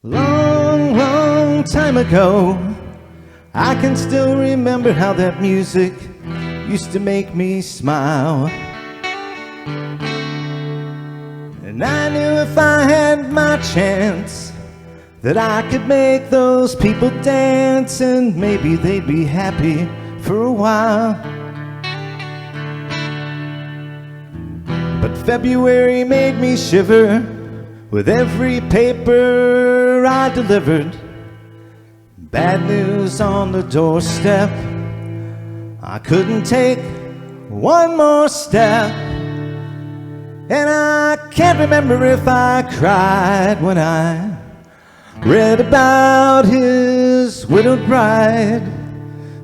Long, long time ago, I can still remember how that music used to make me smile. And I knew if I had my chance that I could make those people dance, and maybe they'd be happy for a while. But February made me shiver with every paper I delivered. Bad news on the doorstep. I couldn't take one more step. And I can't remember if I cried when I read about his widowed bride.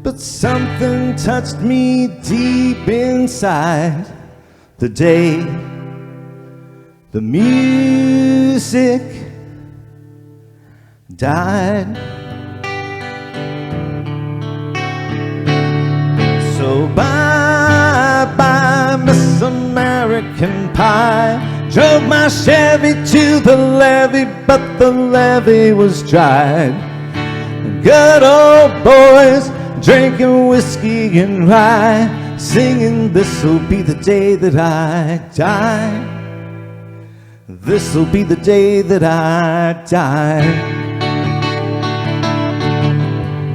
But something touched me deep inside the day the music died. So bye-bye, Miss American Pie. Drove my Chevy to the levee, but the levee was dried. Good old boys drinking whiskey and rye, singing, this'll be the day that I die. This'll be the day that I die.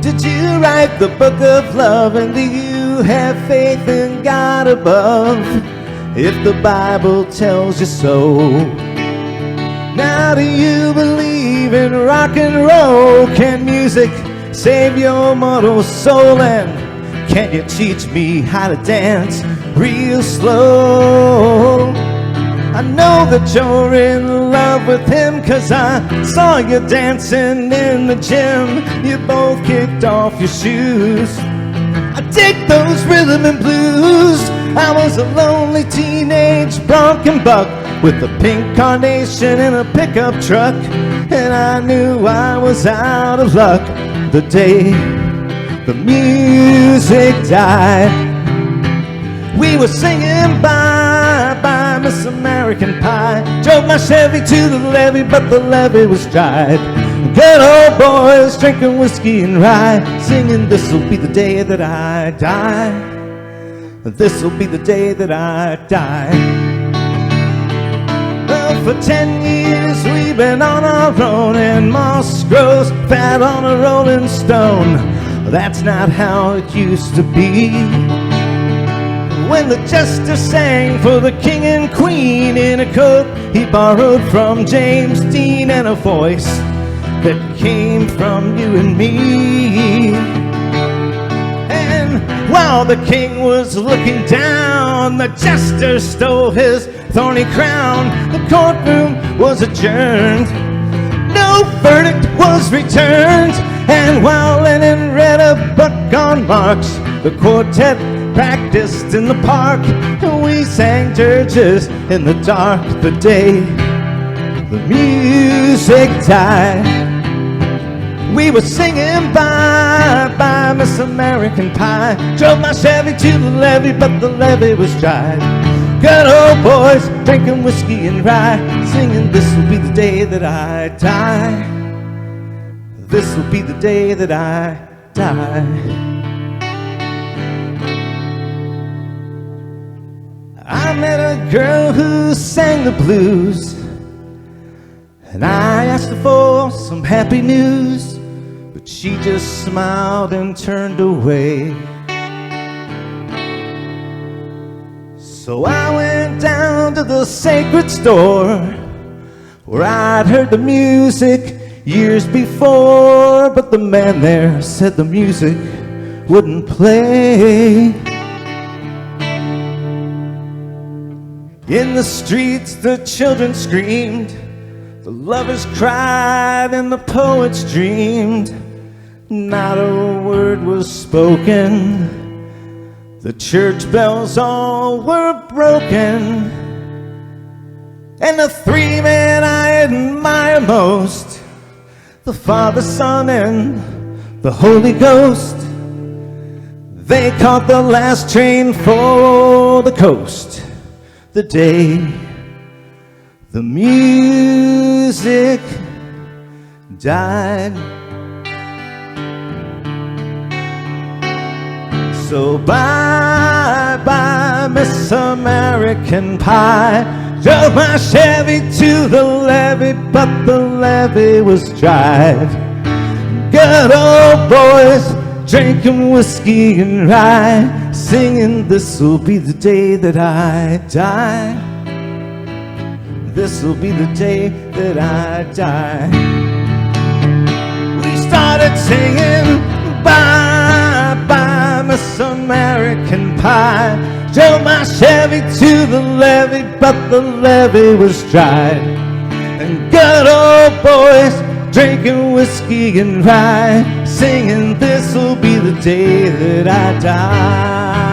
Did you write the book of love, and do you have faith in God above? If the Bible tells you so. Now do you believe in rock and roll? Can music save your mortal soul? And can you teach me how to dance real slow? I know that you're in love with him, 'cause I saw you dancing in the gym. You both kicked off your shoes. I dig those rhythm and blues. I was a lonely teenage bronc buck with a pink carnation in a pickup truck, and I knew I was out of luck the day the music died. We were singing bye-bye, Miss American Pie. Drove my Chevy to the levee, but the levee was dried. Good old boys drinking whiskey and rye, singing, this'll be the day that I die. This'll be the day that I die. Well, for 10 years we've been on our own, and moss grows fat on a rolling stone. That's not how it used to be. When the jester sang for the king and queen in a coat he borrowed from James Dean, and a voice that came from you and me. And while the king was looking down, the jester stole his thorny crown. The courtroom was adjourned, no verdict was returned. And while Lennon read a book on Marx, the quartet practiced in the park, and we sang dirges in the dark the day the music died. We were singing bye-bye, Miss American Pie. Drove my Chevy to the levee, but the levee was dried. Good old boys drinking whiskey and rye, singing, this'll be the day that I die. This'll be the day that I die. I met a girl who sang the blues, and I asked her for some happy news, but she just smiled and turned away. So I went down to the sacred store where I'd heard the music years before, but the man there said the music wouldn't play. In the streets the children screamed, the lovers cried, and the poets dreamed. Not a word was spoken, the church bells all were broken. And the three men I admire most, the Father, Son, and the Holy Ghost, they caught the last train for the coast the day the music died. So bye-bye, Miss American Pie. Drove my Chevy to the levee, but the levee was dry. Good old boys drinking whiskey and rye, singing, this'll be the day that I die. This'll be the day that I die. We started singing, bye-bye, Miss American Pie. Drove my Chevy to the levee, but the levee was dry. And good old boys drinking whiskey and rye, singing, this'll be the day that I die.